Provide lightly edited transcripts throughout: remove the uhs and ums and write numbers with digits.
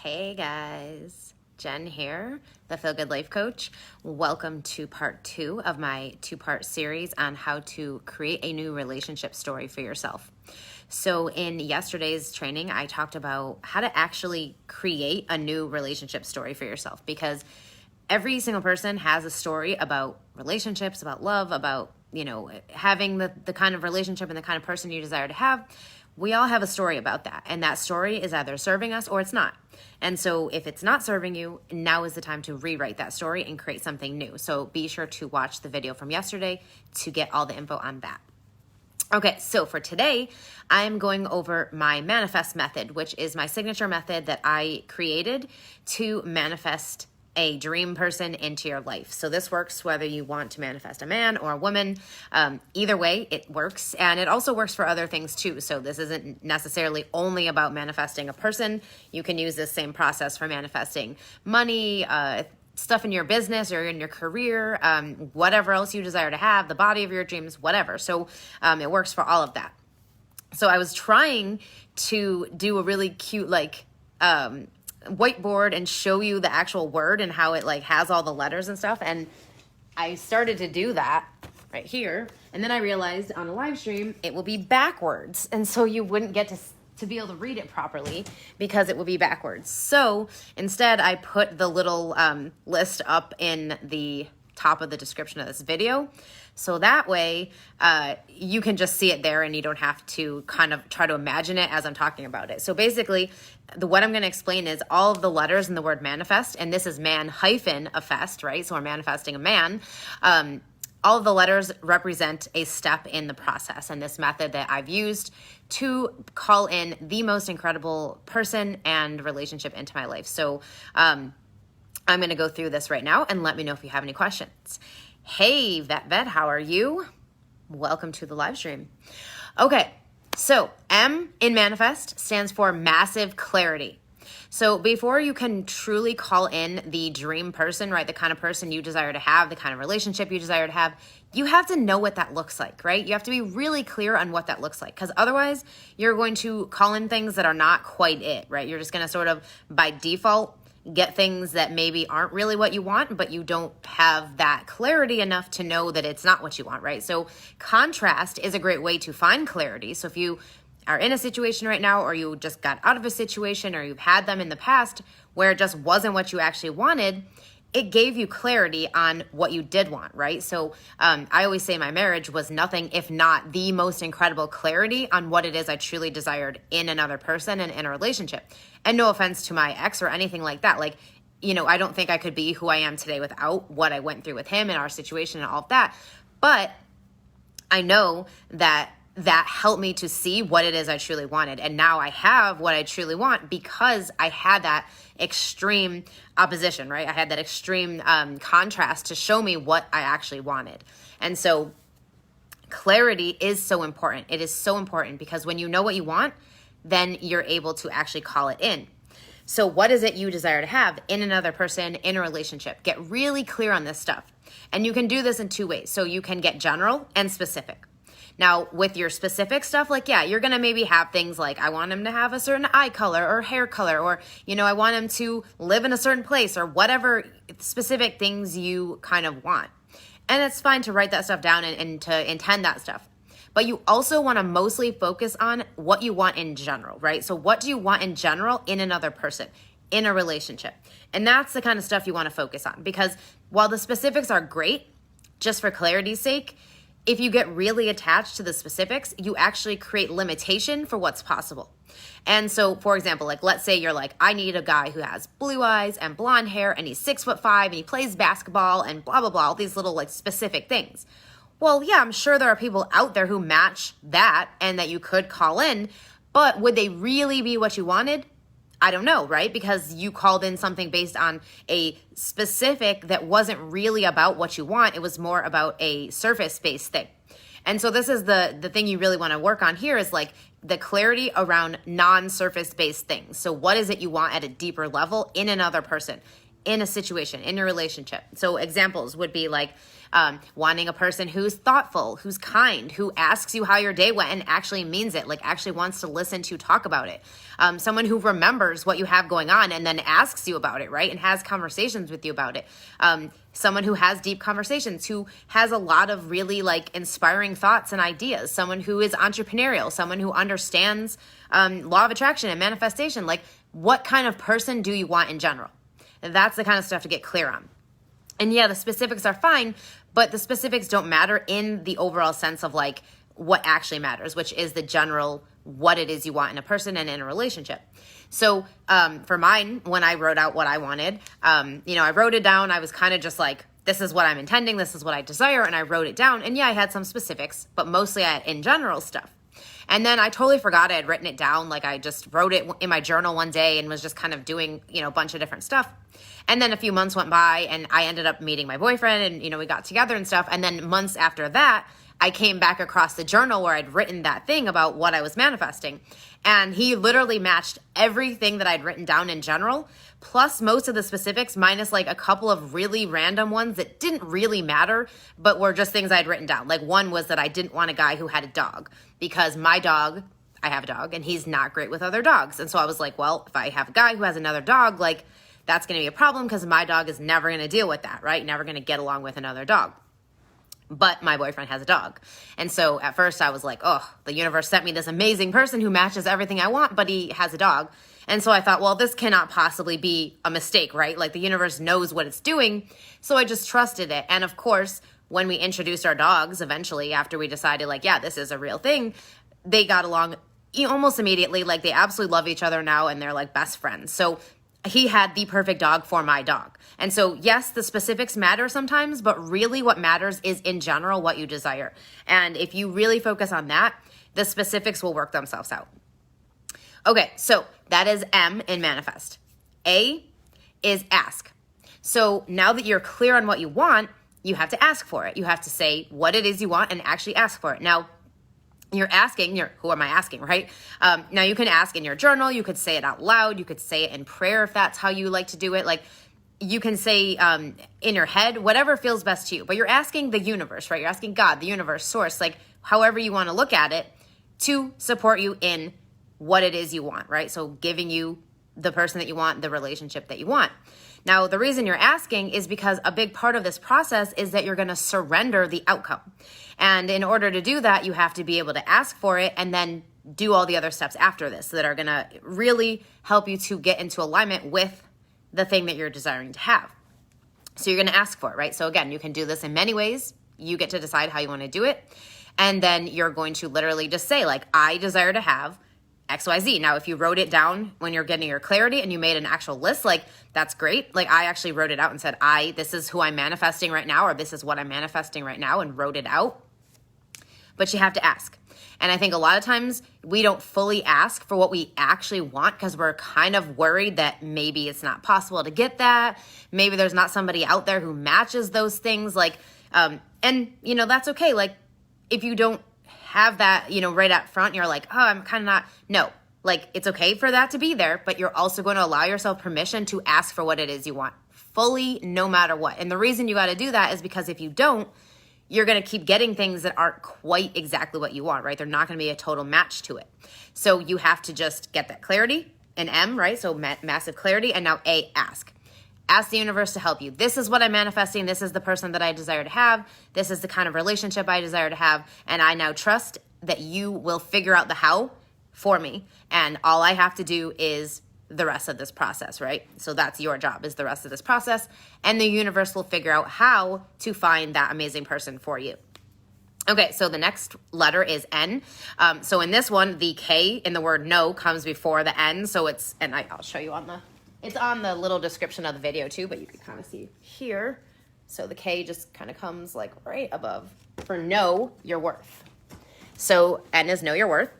Hey guys, Jen here, the Feel Good Life Coach. Welcome to part 2 of my 2-part series on how to create a new relationship story for yourself. So in yesterday's training, I talked about how to actually create a new relationship story for yourself, because every single person has a story about relationships, about love, about, having the kind of relationship and the kind of person you desire to have. We all have a story about that, and that story is either serving us or it's not. And so if it's not serving you, now is the time to rewrite that story and create something new. So be sure to watch the video from yesterday to get all the info on that. Okay, so for today, I'm going over my manifest method, which is my signature method that I created to manifest a dream person into your life. So this works whether you want to manifest a man or a woman. Either way, it works. And it also works for other things too. So this isn't necessarily only about manifesting a person. You can use this same process for manifesting money, stuff in your business or in your career, whatever else you desire to have, the body of your dreams, whatever. So it works for all of that. So I was trying to do a really cute, whiteboard and show you the actual word and how it has all the letters and stuff. And I started to do that right here. And then I realized on a live stream, it will be backwards. And so you wouldn't get to be able to read it properly because it will be backwards. So instead I put the little list up in the top of the description of this video. So that way you can just see it there and you don't have to kind of try to imagine it as I'm talking about it. So basically what I'm going to explain is all of the letters in the word manifest, and this is man-ifest, right? So we're manifesting a man. All of the letters represent a step in the process, and this method that I've used to call in the most incredible person and relationship into my life. So I'm going to go through this right now and let me know if you have any questions. Hey, Vet, how are you? Welcome to the live stream. Okay, so M in manifest stands for massive clarity. So before you can truly call in the dream person, right, the kind of person you desire to have, the kind of relationship you desire to have, you have to know what that looks like, right? You have to be really clear on what that looks like, because otherwise you're going to call in things that are not quite it, right? You're just going to sort of by default get things that maybe aren't really what you want, but you don't have that clarity enough to know that it's not what you want, right? So contrast is a great way to find clarity. So if you are in a situation right now, or you just got out of a situation, or you've had them in the past where it just wasn't what you actually wanted, it gave you clarity on what you did want, right? So I always say my marriage was nothing if not the most incredible clarity on what it is I truly desired in another person and in a relationship. And no offense to my ex or anything like that. I don't think I could be who I am today without what I went through with him and our situation and all of that. But I know that helped me to see what it is I truly wanted. And now I have what I truly want because I had that extreme opposition, right? I had that extreme contrast to show me what I actually wanted. And so clarity is so important. It is so important because when you know what you want, then you're able to actually call it in. So what is it you desire to have in another person, in a relationship? Get really clear on this stuff. And you can do this in 2 ways. So you can get general and specific. Now, with your specific stuff, you're going to maybe have things like, I want him to have a certain eye color or hair color, or, I want him to live in a certain place, or whatever specific things you kind of want. And it's fine to write that stuff down and to intend that stuff. But you also want to mostly focus on what you want in general, right? So what do you want in general in another person, in a relationship? And that's the kind of stuff you want to focus on, because while the specifics are great, just for clarity's sake, if you get really attached to the specifics, you actually create limitation for what's possible. And so, for example, let's say you're I need a guy who has blue eyes and blonde hair and he's 6'5" and he plays basketball and blah, blah, blah, all these little specific things. Well, yeah, I'm sure there are people out there who match that and that you could call in, but would they really be what you wanted? I don't know, right? Because you called in something based on a specific that wasn't really about what you want. It was more about a surface-based thing. And so this is the thing you really want to work on here is the clarity around non-surface-based things. So what is it you want at a deeper level in another person, in a situation, in your relationship. So examples would be like wanting a person who's thoughtful, who's kind, who asks you how your day went and actually means it, like actually wants to listen to talk about it. Someone who remembers what you have going on and then asks you about it, right? And has conversations with you about it. Someone who has deep conversations, who has a lot of really like inspiring thoughts and ideas. Someone who is entrepreneurial, someone who understands law of attraction and manifestation. Like, what kind of person do you want in general? And that's the kind of stuff to get clear on. And yeah, the specifics are fine, but the specifics don't matter in the overall sense of like what actually matters, which is the general what it is you want in a person and in a relationship. So for mine, when I wrote out what I wanted, I wrote it down. I was kind of just like, this is what I'm intending. This is what I desire. And I wrote it down. And yeah, I had some specifics, but mostly in general stuff. And then I totally forgot I had written it down. Like, I just wrote it in my journal one day and was just kind of doing, a bunch of different stuff. And then a few months went by and I ended up meeting my boyfriend and, we got together and stuff. And then months after that, I came back across the journal where I'd written that thing about what I was manifesting. And he literally matched everything that I'd written down in general, plus most of the specifics, minus like a couple of really random ones that didn't really matter, but were just things I'd written down. Like, one was that I didn't want a guy who had a dog, because my dog, I have a dog, and he's not great with other dogs. And so I was like, well, if I have a guy who has another dog, like, that's going to be a problem because my dog is never going to deal with that, right? Never going to get along with another dog. But my boyfriend has a dog. And so at first I was like, oh, the universe sent me this amazing person who matches everything I want, but he has a dog. And so I thought, well, this cannot possibly be a mistake, right? Like, the universe knows what it's doing. So I just trusted it. And of course, when we introduced our dogs, eventually, after we decided like, yeah, this is a real thing, they got along almost immediately. Like, they absolutely love each other now and they're like best friends. So he had the perfect dog for my dog. And so, yes, the specifics matter sometimes, but really what matters is in general what you desire. And if you really focus on that, the specifics will work themselves out. Okay, so that is M in manifest. A is ask. So now that you're clear on what you want, you have to ask for it. You have to say what it is you want and actually ask for it. Now, you're asking, who am I asking, right? Now you can ask in your journal, you could say it out loud, you could say it in prayer if that's how you like to do it. Like, you can say in your head, whatever feels best to you, but you're asking the universe, right? You're asking God, the universe, source, like however you want to look at it, to support you in what it is you want, right? So giving you the person that you want, the relationship that you want. Now, the reason you're asking is because a big part of this process is that you're going to surrender the outcome. And in order to do that, you have to be able to ask for it and then do all the other steps after this that are going to really help you to get into alignment with the thing that you're desiring to have. So you're going to ask for it, right? So again, you can do this in many ways. You get to decide how you want to do it. And then you're going to literally just say, like, I desire to have XYZ. Now, if you wrote it down when you're getting your clarity and you made an actual list, like, that's great. Like, I actually wrote it out and said, this is who I'm manifesting right now, or this is what I'm manifesting right now, and wrote it out. But you have to ask. And I think a lot of times we don't fully ask for what we actually want because we're kind of worried that maybe it's not possible to get that. Maybe there's not somebody out there who matches those things. Like, and that's okay. Like, if you don't have that, right up front, you're like, oh, I'm kind of not. No, like, it's okay for that to be there, but you're also going to allow yourself permission to ask for what it is you want fully, no matter what. And the reason you got to do that is because if you don't, you're going to keep getting things that aren't quite exactly what you want, right? They're not going to be a total match to it. So you have to just get that clarity, an M, right? So massive clarity. And now A, ask. Ask the universe to help you. This is what I'm manifesting. This is the person that I desire to have. This is the kind of relationship I desire to have. And I now trust that you will figure out the how for me. And all I have to do is the rest of this process, right? So that's your job, is the rest of this process. And the universe will figure out how to find that amazing person for you. Okay, so the next letter is N. So in this one, the K in the word no comes before the N. So I'll show you it's on the little description of the video too, but you can kind of see here. So the K just kind of comes like right above for know your worth. So N is know your worth.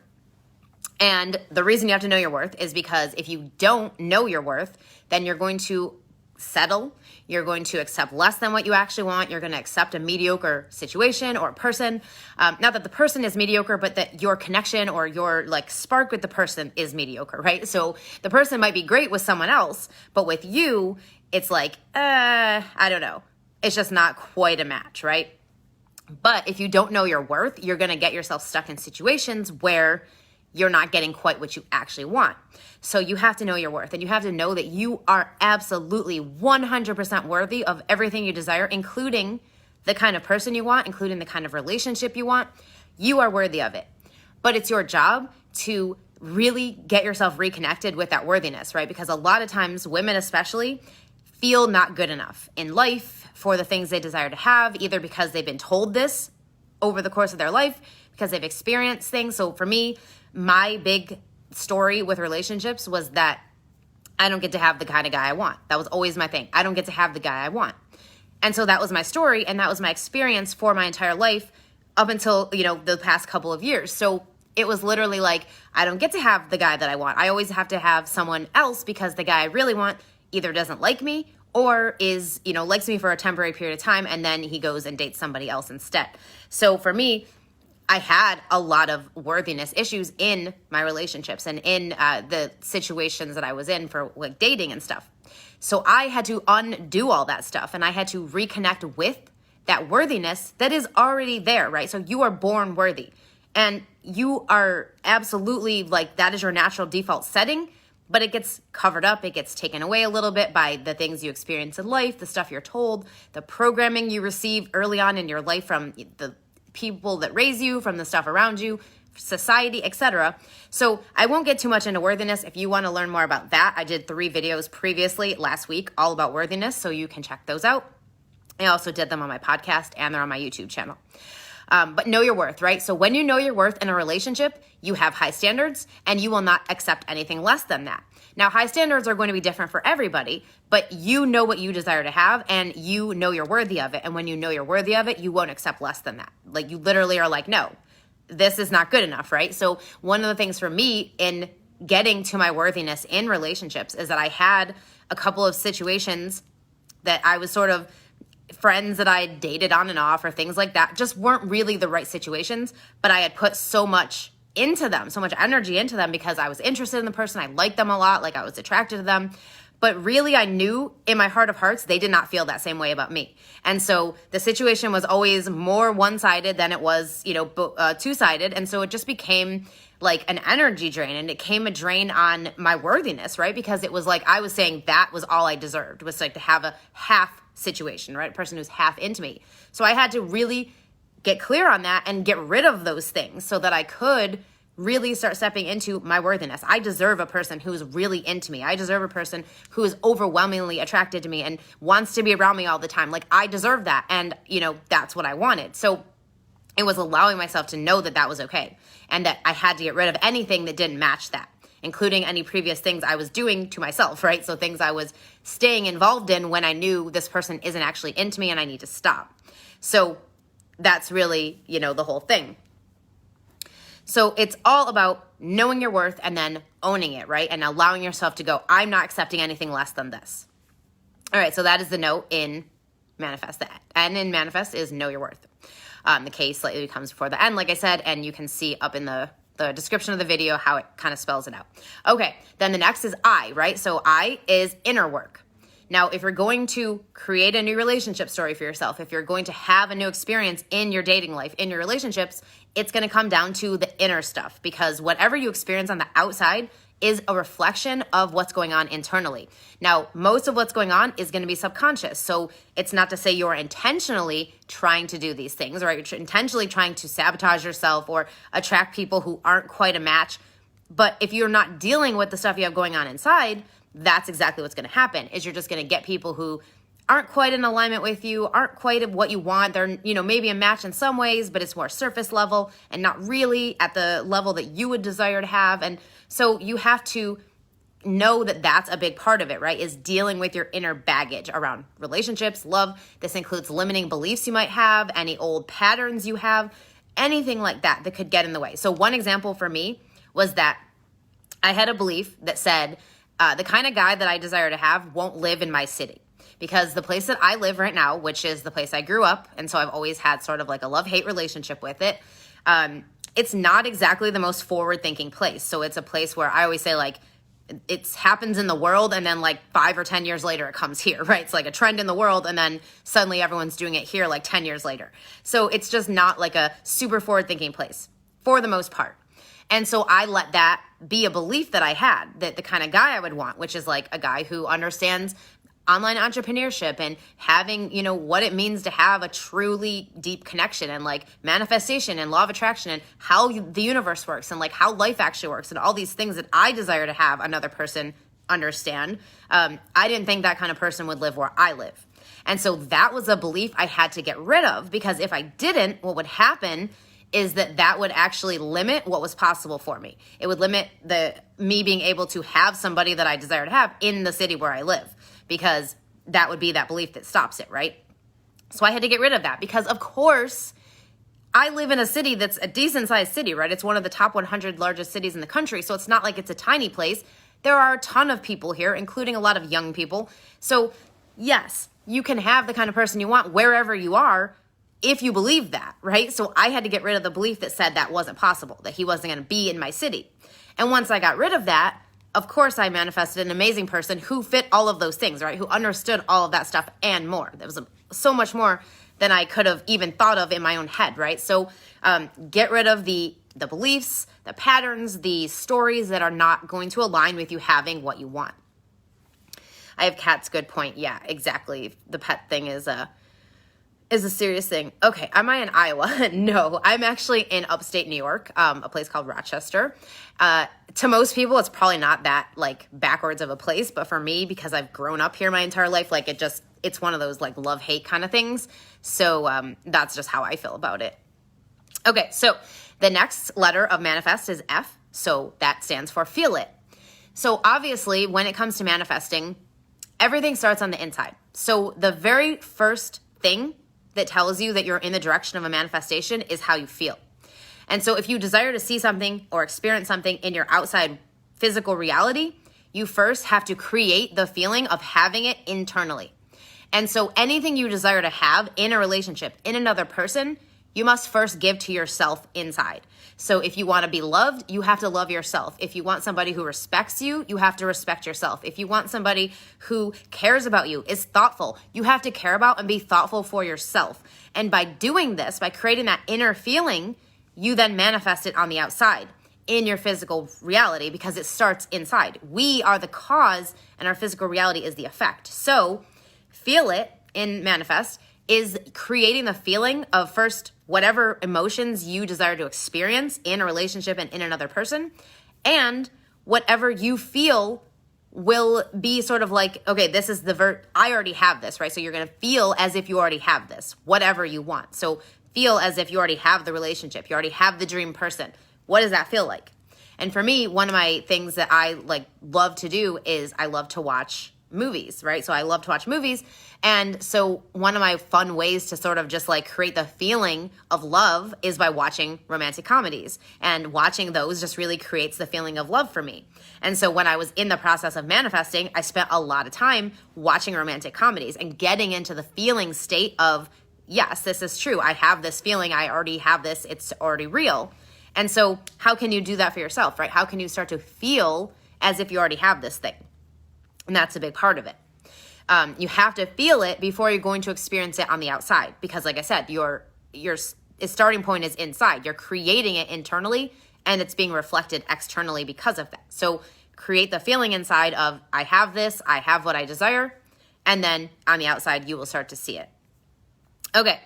And the reason you have to know your worth is because if you don't know your worth, then you're going to settle. You're going to accept less than what you actually want. You're going to accept a mediocre situation or person. Not that the person is mediocre, but that your connection or your spark with the person is mediocre, right? So the person might be great with someone else, but with you, it's like, I don't know. It's just not quite a match, right? But if you don't know your worth, you're going to get yourself stuck in situations where you're not getting quite what you actually want. So you have to know your worth, and you have to know that you are absolutely 100% worthy of everything you desire, including the kind of person you want, including the kind of relationship you want. You are worthy of it. But it's your job to really get yourself reconnected with that worthiness, right? Because a lot of times, women especially, feel not good enough in life for the things they desire to have, either because they've been told this over the course of their life, because they've experienced things. So for me, my big story with relationships was that I don't get to have the kind of guy I want. That was always my thing. I don't get to have the guy I want. And so that was my story, and that was my experience for my entire life up until, the past couple of years. So it was literally like, I don't get to have the guy that I want. I always have to have someone else because the guy I really want either doesn't like me or is, likes me for a temporary period of time, and then he goes and dates somebody else instead. So for me, I had a lot of worthiness issues in my relationships and in the situations that I was in for like dating and stuff. So I had to undo all that stuff, and I had to reconnect with that worthiness that is already there, right? So you are born worthy, and you are absolutely like, that is your natural default setting, but it gets covered up. It gets taken away a little bit by the things you experience in life, the stuff you're told, the programming you receive early on in your life from the people that raise you, from the stuff around you, society, etc. So I won't get too much into worthiness. If you want to learn more about that, I did 3 videos previously last week all about worthiness, so you can check those out. I also did them on my podcast, and they're on my YouTube channel. But know your worth, right? So when you know your worth in a relationship, you have high standards, and you will not accept anything less than that. Now, high standards are going to be different for everybody, but you know what you desire to have, and you know you're worthy of it. And when you know you're worthy of it, you won't accept less than that. Like, you literally are like, no, this is not good enough, right? So one of the things for me in getting to my worthiness in relationships is that I had a couple of situations that I was sort of, friends that I dated on and off or things like that, just weren't really the right situations, but I had put so much into them, so much energy into them because I was interested in the person. I liked them a lot, like I was attracted to them. But really, I knew in my heart of hearts, they did not feel that same way about me. And so the situation was always more one-sided than it was, two-sided. And so it just became like an energy drain, and it became a drain on my worthiness, right? Because it was like I was saying that was all I deserved, was like to have a half situation, right? A person who's half into me. So I had to really get clear on that and get rid of those things so that I could really start stepping into my worthiness. I deserve a person who is really into me. I deserve a person who is overwhelmingly attracted to me and wants to be around me all the time. Like, I deserve that. And, that's what I wanted. So it was allowing myself to know that that was okay, and that I had to get rid of anything that didn't match that, including any previous things I was doing to myself, right? So things I was staying involved in when I knew this person isn't actually into me and I need to stop. So that's really, the whole thing. So it's all about knowing your worth and then owning it, right? And allowing yourself to go, I'm not accepting anything less than this. All right, so that is the note in manifest. The N in manifest is know your worth. The K slightly comes before the N, like I said, and you can see up in the description of the video how it kind of spells it out. Okay, then the next is I, right? So I is inner work. Now, if you're going to create a new relationship story for yourself, if you're going to have a new experience in your dating life, in your relationships, it's going to come down to the inner stuff, because whatever you experience on the outside is a reflection of what's going on internally. Now, most of what's going on is going to be subconscious. So it's not to say you're intentionally trying to do these things, right? You're intentionally trying to sabotage yourself or attract people who aren't quite a match. But if you're not dealing with the stuff you have going on inside, that's exactly what's going to happen, is you're just going to get people who aren't quite in alignment with you, aren't quite what you want. They're, maybe a match in some ways, but it's more surface level and not really at the level that you would desire to have. And so you have to know that that's a big part of it, right? Is dealing with your inner baggage around relationships, love. This includes limiting beliefs you might have, any old patterns you have, anything like that that could get in the way. So one example for me was that I had a belief that said, the kind of guy that I desire to have won't live in my city. Because the place that I live right now, which is the place I grew up, and so I've always had sort of like a love-hate relationship with it, it's not exactly the most forward-thinking place. So it's a place where I always say, like, it happens in the world, and then like 5 or 10 years later it comes here, right? It's like a trend in the world, and then suddenly everyone's doing it here like 10 years later. So it's just not like a super forward thinking place for the most part. And so I let that be a belief that I had, that the kind of guy I would want, which is like a guy who understands online entrepreneurship and having, what it means to have a truly deep connection, and like manifestation and law of attraction and how the universe works and like how life actually works and all these things that I desire to have another person understand. I didn't think that kind of person would live where I live. And so that was a belief I had to get rid of, because if I didn't, what would happen is that would actually limit what was possible for me. It would limit me being able to have somebody that I desire to have in the city where I live, because that would be that belief that stops it, right? So I had to get rid of that, because of course I live in a city that's a decent sized city, right? It's one of the top 100 largest cities in the country. So it's not like it's a tiny place. There are a ton of people here, including a lot of young people. So yes, you can have the kind of person you want wherever you are, if you believe that, right? So I had to get rid of the belief that said that wasn't possible, that he wasn't going to be in my city. And once I got rid of that, of course I manifested an amazing person who fit all of those things, right? Who understood all of that stuff and more. There was so much more than I could have even thought of in my own head, right? So get rid of the beliefs, the patterns, the stories that are not going to align with you having what you want. I have cats, good point. Yeah, exactly. The pet thing is a serious thing. Okay, am I in Iowa? No, I'm actually in upstate New York, a place called Rochester. To most people, it's probably not that like backwards of a place, but for me, because I've grown up here my entire life, like it's one of those like love-hate kind of things. So that's just how I feel about it. Okay, so the next letter of manifest is F. So that stands for feel it. So obviously, when it comes to manifesting, everything starts on the inside. So the very first thing that tells you that you're in the direction of a manifestation is how you feel. And so if you desire to see something or experience something in your outside physical reality, you first have to create the feeling of having it internally. And so anything you desire to have in a relationship, in another person, you must first give to yourself inside. So if you want to be loved, you have to love yourself. If you want somebody who respects you, you have to respect yourself. If you want somebody who cares about you, is thoughtful, you have to care about and be thoughtful for yourself. And by doing this, by creating that inner feeling, you then manifest it on the outside in your physical reality, because it starts inside. We are the cause and our physical reality is the effect. So feel it in manifest is creating the feeling of first whatever emotions you desire to experience in a relationship and in another person, and whatever you feel will be sort of like, okay, this is I already have this, right? So you're going to feel as if you already have this, whatever you want. So feel as if you already have the relationship, you already have the dream person. What does that feel like? And for me, one of my things that I love to do is I love to watch movies, right? So I love to watch movies. And so one of my fun ways to sort of just create the feeling of love is by watching romantic comedies. And watching those just really creates the feeling of love for me. And so when I was in the process of manifesting, I spent a lot of time watching romantic comedies and getting into the feeling state of, yes, this is true. I have this feeling. I already have this. It's already real. And so how can you do that for yourself, right? How can you start to feel as if you already have this thing? And that's a big part of it. You have to feel it before you're going to experience it on the outside. Because like I said, your starting point is inside. You're creating it internally and it's being reflected externally because of that. So create the feeling inside of, I have this, I have what I desire. And then on the outside, you will start to see it. Okay.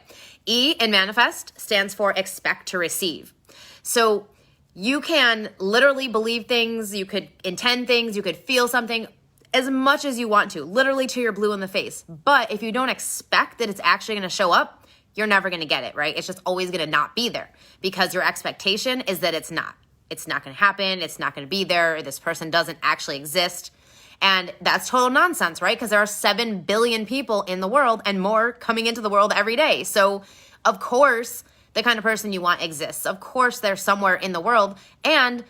E in manifest stands for expect to receive. So you can literally believe things, you could intend things, you could feel something as much as you want to, literally till you're blue in the face. But if you don't expect that it's actually going to show up, you're never going to get it, right? It's just always going to not be there because your expectation is that it's not. It's not going to happen. It's not going to be there. This person doesn't actually exist. And that's total nonsense, right? Because there are 7 billion people in the world and more coming into the world every day. So of course, the kind of person you want exists. Of course, they're somewhere in the world, and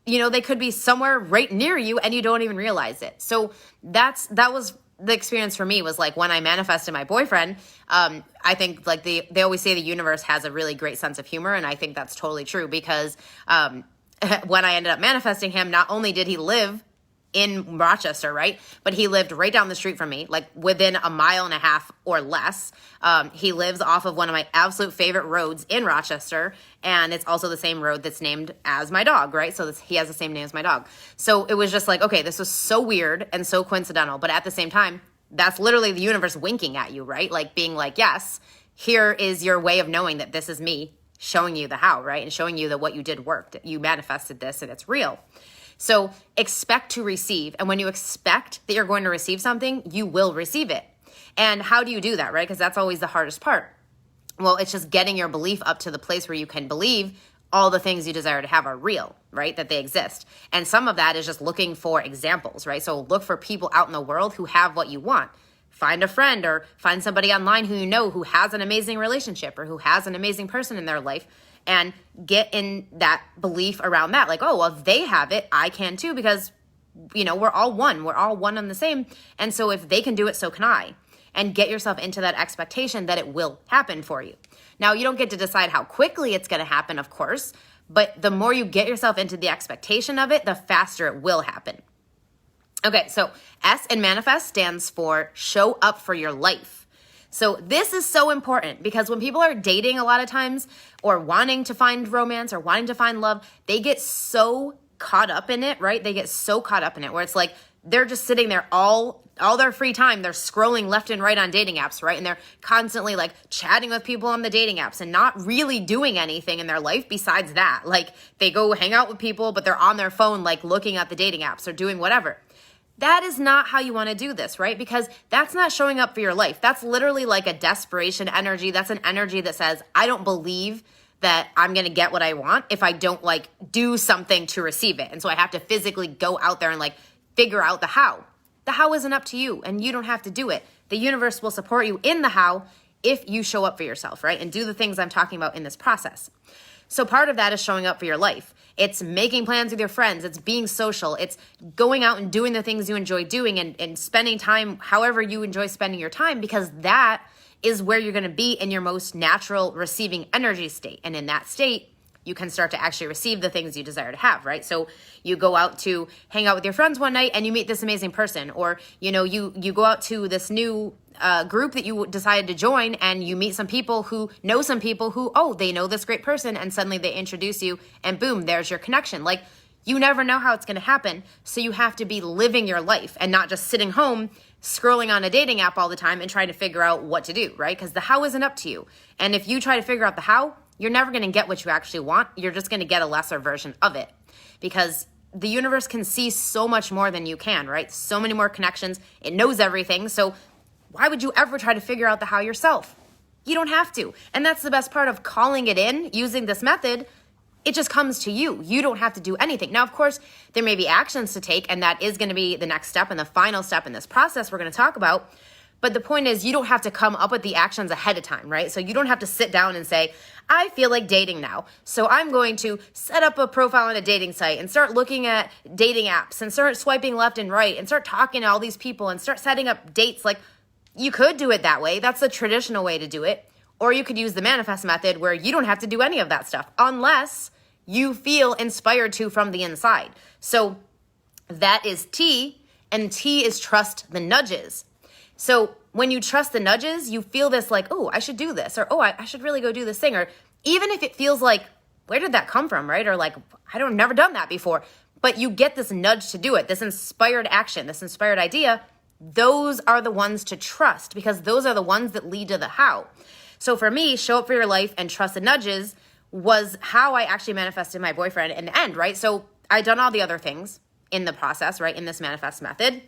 they could be somewhere right near you and you don't even realize it. So that was the experience for me, was when I manifested my boyfriend. I think they always say the universe has a really great sense of humor. And I think that's totally true because when I ended up manifesting him, not only did he live in Rochester, right? But he lived right down the street from me, like within a mile and a half or less. He lives off of one of my absolute favorite roads in Rochester, and it's also the same road that's named as my dog, right? So he has the same name as my dog. So it was just like, okay, this was so weird and so coincidental, but at the same time, that's literally the universe winking at you, right? Like being like, yes, here is your way of knowing that this is me showing you the how, right? And showing you that what you did worked. You manifested this and it's real. So expect to receive. And when you expect that you're going to receive something, you will receive it. And how do you do that, right? Because that's always the hardest part. Well, it's just getting your belief up to the place where you can believe all the things you desire to have are real, right? That they exist. And some of that is just looking for examples, right? So look for people out in the world who have what you want. Find a friend or find somebody online who you know who has an amazing relationship or who has an amazing person in their life, and get in that belief around that. Like, oh, well, if they have it, I can too, because, we're all one. We're all one and the same. And so if they can do it, so can I. And get yourself into that expectation that it will happen for you. Now, you don't get to decide how quickly it's going to happen, of course, but the more you get yourself into the expectation of it, the faster it will happen. Okay, so S in manifest stands for show up for your life. So this is so important because when people are dating a lot of times or wanting to find romance or wanting to find love, they get so caught up in it, right? They get so caught up in it where it's like they're just sitting there all their free time. They're scrolling left and right on dating apps, right? And they're constantly like chatting with people on the dating apps and not really doing anything in their life besides that. Like they go hang out with people, but they're on their phone, like looking at the dating apps or doing whatever. That is not how you want to do this, right? Because that's not showing up for your life. That's literally like a desperation energy. That's an energy that says, I don't believe that I'm going to get what I want if I don't like do something to receive it. And so I have to physically go out there and like figure out the how. The how isn't up to you and you don't have to do it. The universe will support you in the how if you show up for yourself, right? And do the things I'm talking about in this process. So part of that is showing up for your life. It's making plans with your friends. It's being social. It's going out and doing the things you enjoy doing and spending time however you enjoy spending your time, because that is where you're going to be in your most natural receiving energy state. And in that state, you can start to actually receive the things you desire to have, right? So you go out to hang out with your friends one night and you meet this amazing person, or, you go out to this new group that you decided to join and you meet some people who know some people who, they know this great person, and suddenly they introduce you and boom, there's your connection. Like, you never know how it's going to happen. So you have to be living your life and not just sitting home scrolling on a dating app all the time and trying to figure out what to do, right? Because the how isn't up to you. And if you try to figure out the how, you're never going to get what you actually want. You're just going to get a lesser version of it, because the universe can see so much more than you can, right? So many more connections. It knows everything. So why would you ever try to figure out the how yourself? You don't have to. And that's the best part of calling it in using this method. It just comes to you. You don't have to do anything. Now, of course, there may be actions to take, and that is going to be the next step and the final step in this process we're going to talk about. But the point is, you don't have to come up with the actions ahead of time, right? So you don't have to sit down and say, I feel like dating now, so I'm going to set up a profile on a dating site and start looking at dating apps and start swiping left and right and start talking to all these people and start setting up dates. Like, you could do it that way. That's the traditional way to do it. Or you could use the manifest method where you don't have to do any of that stuff unless you feel inspired to from the inside. So that is T, and T is trust the nudges. So when you trust the nudges, you feel this like, oh, I should do this, or oh, I should really go do this thing. Or even if it feels like, where did that come from, right? Or like, never done that before. But you get this nudge to do it, this inspired action, this inspired idea. Those are the ones to trust, because those are the ones that lead to the how. So for me, show up for your life and trust the nudges was how I actually manifested my boyfriend in the end, right? So I'd done all the other things in the process, right, in this manifest method.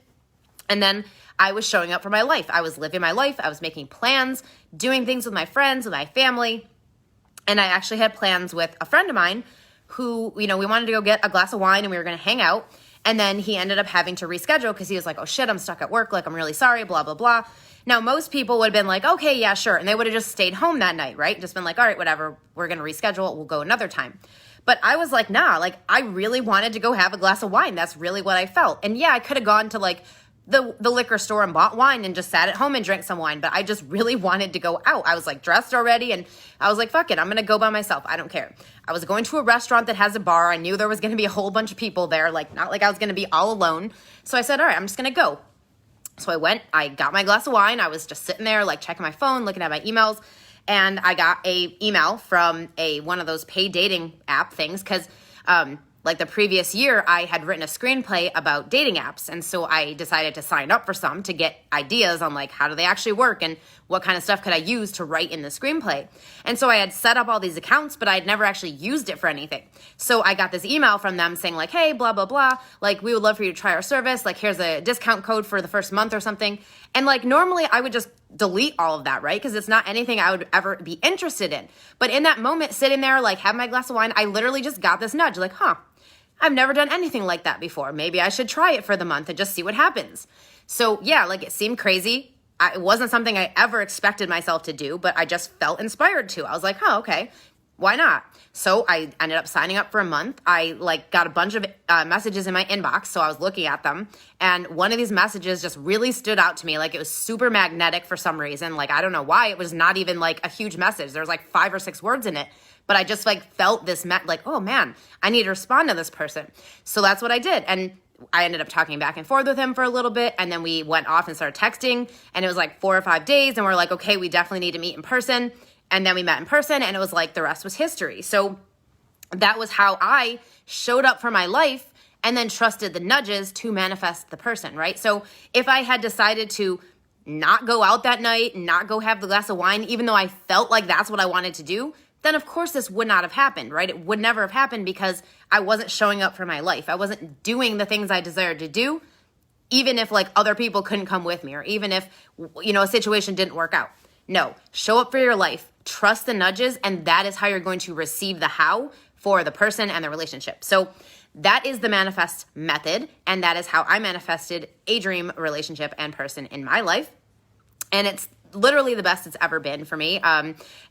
And then I was showing up for my life. I was living my life. I was making plans, doing things with my friends, with my family. And I actually had plans with a friend of mine who, we wanted to go get a glass of wine and we were going to hang out. And then he ended up having to reschedule because he was like, oh shit, I'm stuck at work. Like, I'm really sorry, blah, blah, blah. Now, most people would have been like, okay, yeah, sure. And they would have just stayed home that night, right? Just been like, all right, whatever, we're going to reschedule. We'll go another time. But I was like, nah, like, I really wanted to go have a glass of wine. That's really what I felt. And yeah, I could have gone to like the liquor store and bought wine and just sat at home and drank some wine. But I just really wanted to go out. I was like dressed already and I was like, fuck it, I'm going to go by myself. I don't care. I was going to a restaurant that has a bar. I knew there was going to be a whole bunch of people there, like not like I was going to be all alone. So I said, all right, I'm just going to go. So I went, I got my glass of wine. I was just sitting there like checking my phone, looking at my emails. And I got a email from one of those paid dating app things because like the previous year, I had written a screenplay about dating apps. And so I decided to sign up for some to get ideas on like how do they actually work and what kind of stuff could I use to write in the screenplay. And so I had set up all these accounts, but I'd never actually used it for anything. So I got this email from them saying like, hey, blah, blah, blah. Like, we would love for you to try our service. Like, here's a discount code for the first month or something. And like, normally I would just delete all of that, right? Because it's not anything I would ever be interested in. But in that moment, sitting there, like having my glass of wine, I literally just got this nudge like, I've never done anything like that before. Maybe I should try it for the month and just see what happens. So yeah, like it seemed crazy. It wasn't something I ever expected myself to do, but I just felt inspired to. I was like, okay, why not? So I ended up signing up for a month. I like got a bunch of messages in my inbox. So I was looking at them. And one of these messages just really stood out to me. Like it was super magnetic for some reason. Like, I don't know why. It was not even like a huge message. There was like 5 or 6 words in it. But I just like felt this, like, oh man, I need to respond to this person. So that's what I did. And I ended up talking back and forth with him for a little bit. And then we went off and started texting. And it was like 4 or 5 days. And we're like, okay, we definitely need to meet in person. And then we met in person. And it was like the rest was history. So that was how I showed up for my life and then trusted the nudges to manifest the person, right? So if I had decided to not go out that night, not go have the glass of wine, even though I felt like that's what I wanted to do, then of course this would not have happened, right? It would never have happened because I wasn't showing up for my life. I wasn't doing the things I desired to do, even if like other people couldn't come with me or even if, a situation didn't work out. No, show up for your life, trust the nudges, and that is how you're going to receive the how for the person and the relationship. So that is the manifest method, and that is how I manifested a dream relationship and person in my life. And it's literally the best it's ever been for me.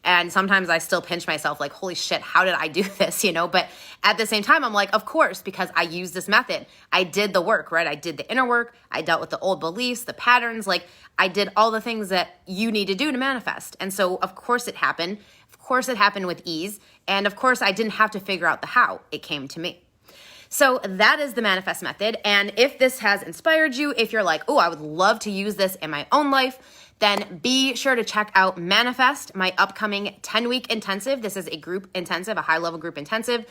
And sometimes I still pinch myself like, holy shit, how did I do this? But at the same time, I'm like, of course, because I used this method. I did the work, right? I did the inner work. I dealt with the old beliefs, the patterns. Like I did all the things that you need to do to manifest. And so of course it happened. Of course it happened with ease. And of course I didn't have to figure out the how. It came to me. So that is the manifest method. And if this has inspired you, if you're like, oh, I would love to use this in my own life, then be sure to check out Man-ifest, my upcoming 10-week intensive. This is a group intensive, a high-level group intensive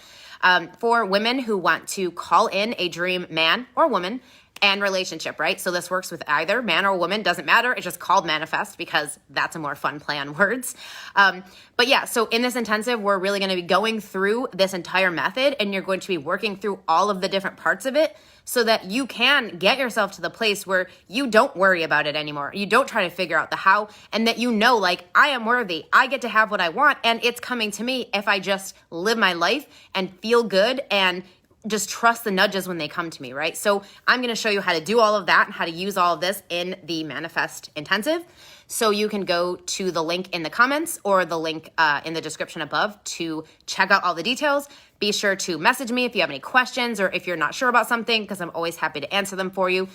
for women who want to call in a dream man or woman and relationship, right? So this works with either man or woman, doesn't matter. It's just called Man-ifest because that's a more fun play on words. But yeah, so in this intensive, we're really going to be going through this entire method and you're going to be working through all of the different parts of it so that you can get yourself to the place where you don't worry about it anymore. You don't try to figure out the how, and that like, I am worthy. I get to have what I want, and it's coming to me if I just live my life and feel good and just trust the nudges when they come to me, right? So I'm going to show you how to do all of that and how to use all of this in the Man-ifest intensive. So you can go to the link in the comments or the link in the description above to check out all the details. Be sure to message me if you have any questions or if you're not sure about something, because I'm always happy to answer them for you.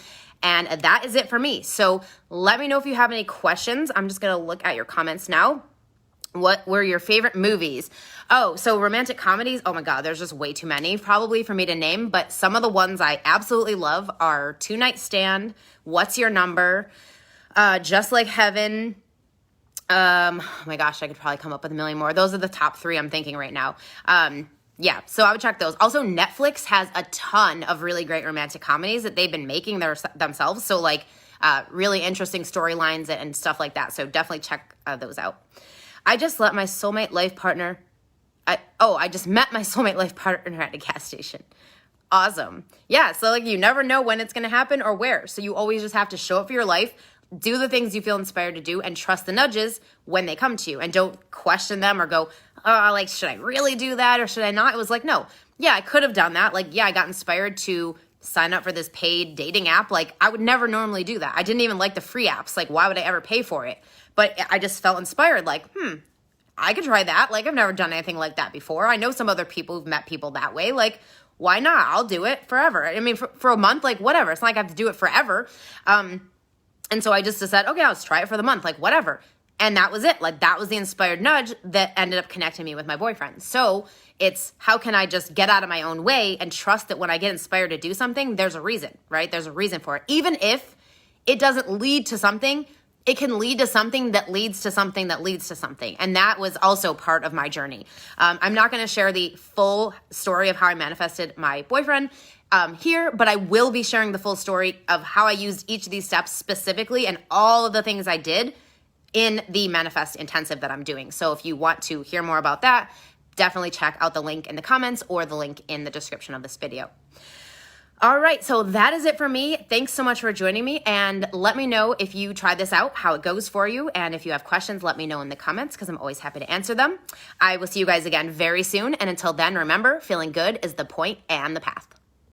And that is it for me. So let me know if you have any questions. I'm just going to look at your comments now. What were your favorite movies? Oh, so romantic comedies. Oh my God, there's just way too many probably for me to name. But some of the ones I absolutely love are Two Night Stand, What's Your Number, Just Like Heaven. Oh my gosh, I could probably come up with a million more. Those are the top 3 I'm thinking right now. Yeah, so I would check those. Also, Netflix has a ton of really great romantic comedies that they've been making themselves. So like really interesting storylines and stuff like that. So definitely check those out. I just met my soulmate life partner. I just met my soulmate life partner at a gas station. Awesome. Yeah, so like you never know when it's going to happen or where. So you always just have to show up for your life, do the things you feel inspired to do, and trust the nudges when they come to you. And don't question them or go, oh, like, should I really do that or should I not? It was like, no, yeah, I could have done that. Like, yeah, I got inspired to sign up for this paid dating app. Like, I would never normally do that. I didn't even like the free apps. Like, why would I ever pay for it? But I just felt inspired, like, I could try that. Like, I've never done anything like that before. I know some other people who've met people that way. Like, why not? I'll do it forever. I mean, for a month, like whatever. It's not like I have to do it forever. And so I just decided, okay, let's try it for the month, like whatever. And that was it. Like that was the inspired nudge that ended up connecting me with my boyfriend. So it's how can I just get out of my own way and trust that when I get inspired to do something, there's a reason, right? There's a reason for it. Even if it doesn't lead to something, it can lead to something that leads to something that leads to something. And that was also part of my journey. I'm not going to share the full story of how I manifested my boyfriend here, but I will be sharing the full story of how I used each of these steps specifically and all of the things I did in the Manifest Intensive that I'm doing. So if you want to hear more about that, definitely check out the link in the comments or the link in the description of this video. All right, so that is it for me. Thanks so much for joining me, and let me know if you try this out, how it goes for you, and if you have questions, let me know in the comments because I'm always happy to answer them. I will see you guys again very soon, and until then, remember, feeling good is the point and the path.